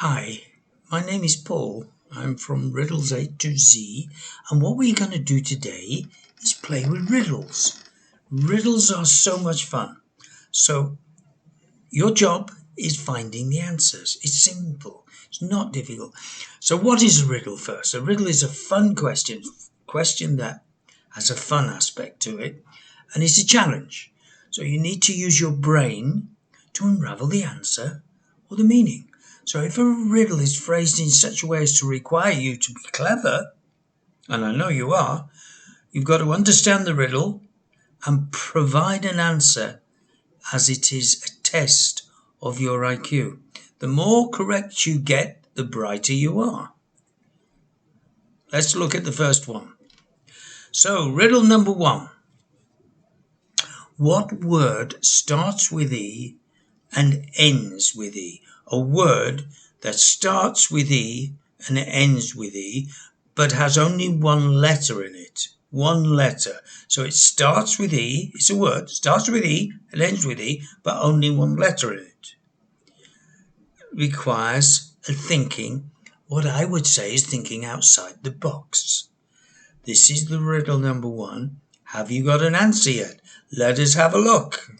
Hi, my name is Paul. I'm from Riddles A to Z, and what we're going to do today is play with riddles. Riddles are so much fun. So, your job is finding the answers. It's simple, it's not difficult. So, what is a riddle first? A riddle is a fun question that has a fun aspect to it, and it's a challenge. So, you need to use your brain to unravel the answer or the meaning. So if a riddle is phrased in such a way as to require you to be clever, and I know you are, you've got to understand the riddle and provide an answer as it is a test of your IQ. The more correct you get, the brighter you are. Let's look at the first one. So, riddle number 1. What word starts with E and ends with E? A word that starts with E and ends with E, but has only one letter in it. One letter. So it starts with E, it's a word, starts with E and ends with E, but only one letter in it. Requires a thinking, what I would say is thinking outside the box. This is the riddle number 1. Have you got an answer yet? Let us have a look.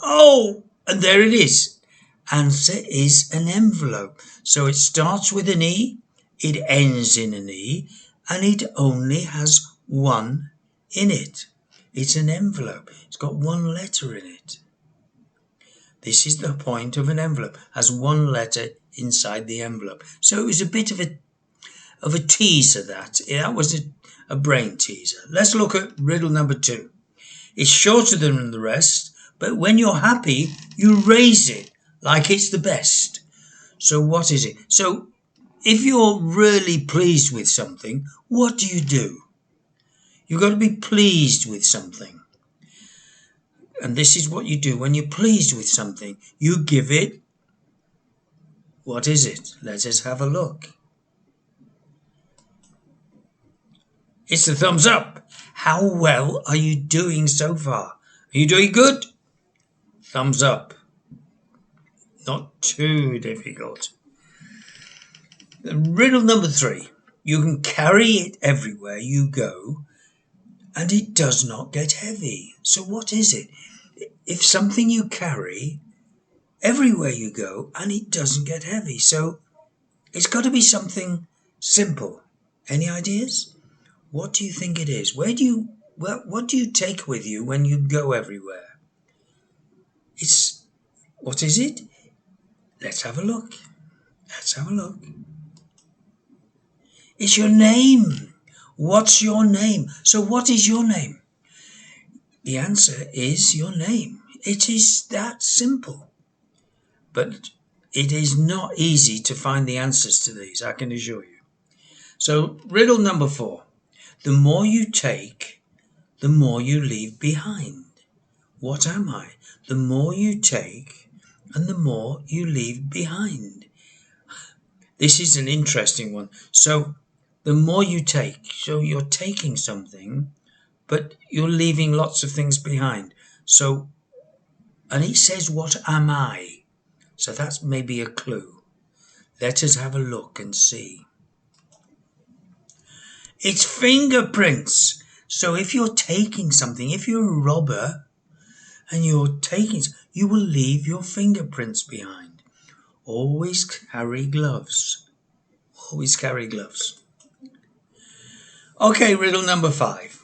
Oh, and there it is. Answer is an envelope. So it starts with an E, it ends in an E, and it only has one in it. It's an envelope. It's got one letter in it. This is the point of an envelope, has one letter inside the envelope. So it was a bit of a teaser that. That was a brain teaser. Let's look at riddle number 2. It's shorter than the rest, but when you're happy, you raise it like it's the best. So what is it? So if you're really pleased with something, what do? You've got to be pleased with something. And this is what you do when you're pleased with something. You give it, what is it? Let us have a look. It's the thumbs up. How well are you doing so far? Are you doing good? Thumbs up. Not too difficult. Riddle number 3. You can carry it everywhere you go and it does not get heavy. So what is it? If something you carry everywhere you go and it doesn't get heavy. So it's got to be something simple. Any ideas? What do you think it is? What do you take with you when you go everywhere? What is it? Let's have a look. It's your name. What's your name? So what is your name? The answer is your name. It is that simple. But it is not easy to find the answers to these, I can assure you. So riddle number 4. The more you take, the more you leave behind. What am I? The more you take and the more you leave behind. This is an interesting one. So the more you take, so you're taking something, but you're leaving lots of things behind. So, and it says, what am I? So that's maybe a clue. Let us have a look and see. It's fingerprints. So if you're taking something, if you're a robber and you're taking, you will leave your fingerprints behind. Always carry gloves. Always carry gloves. Okay, riddle number 5.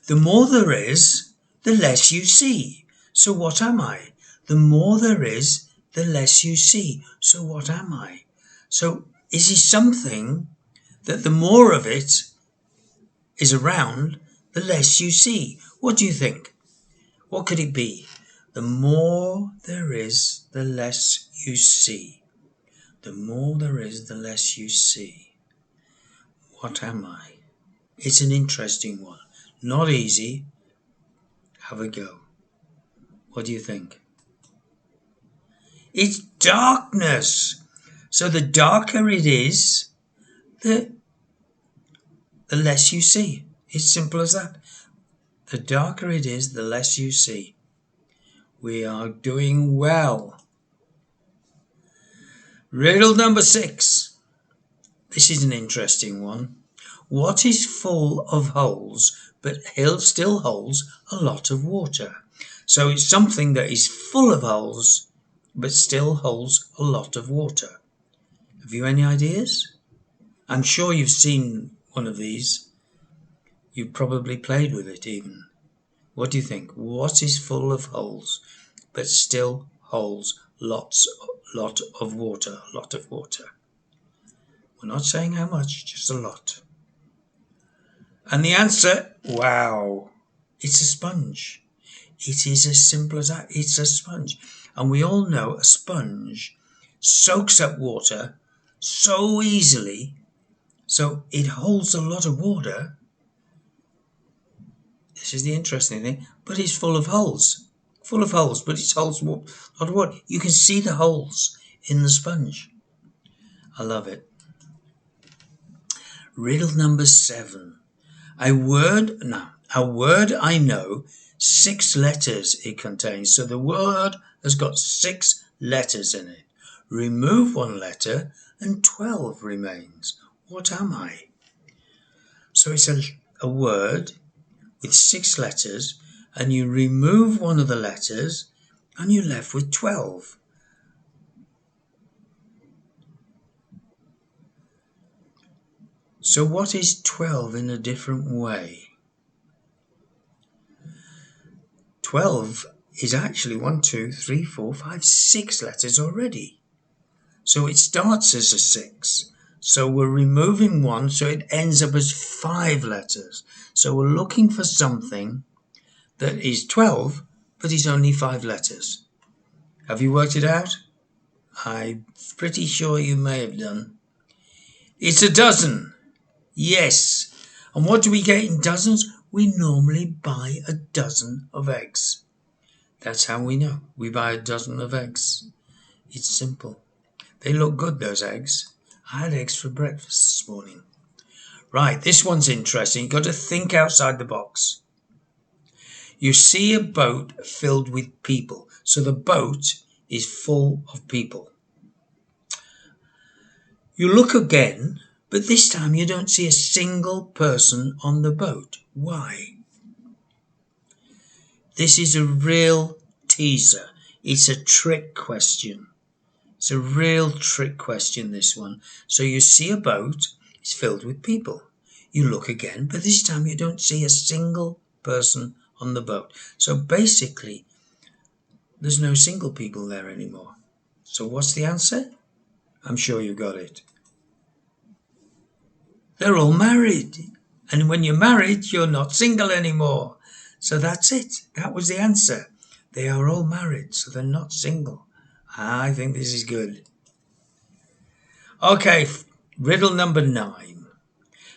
The more there is, the less you see. So what am I? The more there is, the less you see. So what am I? So is it something that the more of it is around, the less you see? What do you think? What could it be? The more there is, the less you see. The more there is, the less you see. What am I? It's an interesting one. Not easy. Have a go. What do you think? It's darkness. So the darker it is, the less you see. It's simple as that. The darker it is, the less you see. We are doing well. Riddle number 6. This is an interesting one. What is full of holes but still holds a lot of water? So it's something that is full of holes but still holds a lot of water. Have you any ideas? I'm sure you've seen one of these. You've probably played with it even. What do you think? What is full of holes but still holds lot of water? A lot of water. We're not saying how much, just a lot. And the answer, wow, it's a sponge. It is as simple as that. It's a sponge. And we all know a sponge soaks up water so easily, so it holds a lot of water. This is the interesting thing, but it's full of holes. Full of holes, but it holds a lot of water. You can see the holes in the sponge. I love it. Riddle number 7. A word I know, 6 letters it contains. So the word has got 6 letters in it. Remove 1 letter and 12 remains. What am I? So it's a word with 6 letters, and you remove one of the letters and you're left with 12. So what is 12 in a different way? 12 is actually 1, 2, 3, 4, 5, 6 letters already. So it starts as a 6. So we're removing 1, so it ends up as 5 letters. So we're looking for something that is 12, but is only 5 letters. Have you worked it out? I'm pretty sure you may have done. It's a dozen. Yes. And what do we get in dozens? We normally buy a dozen of eggs. That's how we know. We buy a dozen of eggs. It's simple. They look good, those eggs. I had eggs for breakfast this morning. Right, this one's interesting. You've got to think outside the box. You see a boat filled with people. So the boat is full of people. You look again, but this time you don't see a single person on the boat. Why? This is a real teaser. It's a trick question. It's a real trick question, this one. So you see a boat, it's filled with people. You look again, but this time you don't see a single person on the boat. So basically, there's no single people there anymore. So what's the answer? I'm sure you got it. They're all married. And when you're married, you're not single anymore. So that's it. That was the answer. They are all married, so they're not single. I think this is good. Okay, riddle number 9.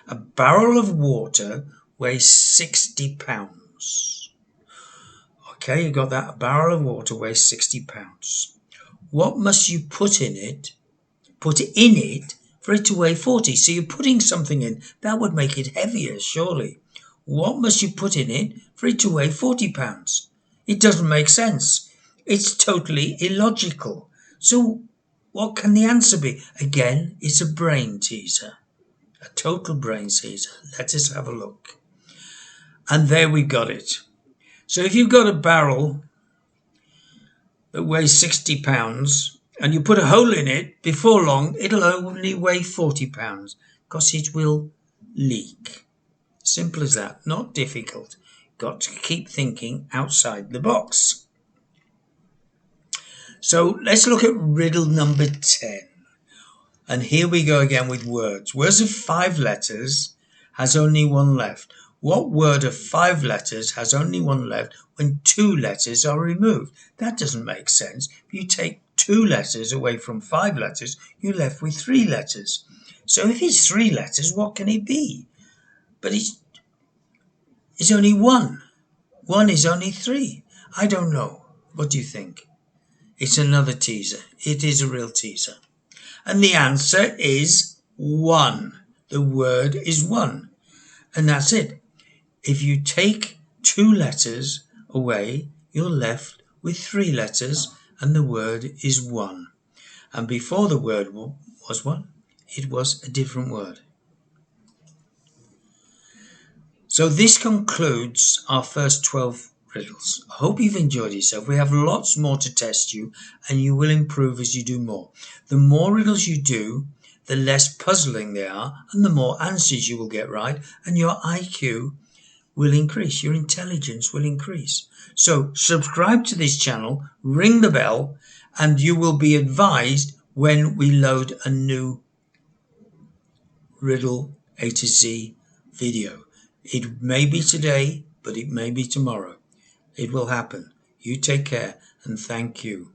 A barrel of water weighs 60 pounds. Okay, you got that. A barrel of water weighs 60 pounds. What must you put in it for it to weigh 40? So you're putting something in. That would make it heavier, surely. What must you put in it for it to weigh 40 pounds? It doesn't make sense. It's totally illogical. So what can the answer be? Again, it's a brain teaser. A total brain teaser. Let us have a look. And there we got it. So if you've got a barrel that weighs 60 pounds and you put a hole in it, before long it'll only weigh 40 pounds because it will leak. Simple as that. Not difficult. Got to keep thinking outside the box. So let's look at riddle number 10. And here we go again with words. Words of 5 letters has only 1 left. What word of 5 letters has only 1 left when 2 letters are removed? That doesn't make sense. If you take 2 letters away from 5 letters, you're left with 3 letters. So if it's 3 letters, what can it be? But it's only 1. 1 is only 3. I don't know. What do you think? It's another teaser. It is a real teaser. And the answer is 1. The word is 1. And that's it. If you take 2 letters away, you're left with 3 letters and the word is 1. And before the word was what? It was a different word. So this concludes our first 12 riddles. I hope you've enjoyed yourself. We have lots more to test you, and you will improve as you do more. The more riddles you do, the less puzzling they are, and the more answers you will get right, and your IQ will increase, your intelligence will increase. So subscribe to this channel, ring the bell, and you will be advised when we load a new Riddle A to Z video. It may be today, but it may be tomorrow. It will happen. You take care, and thank you.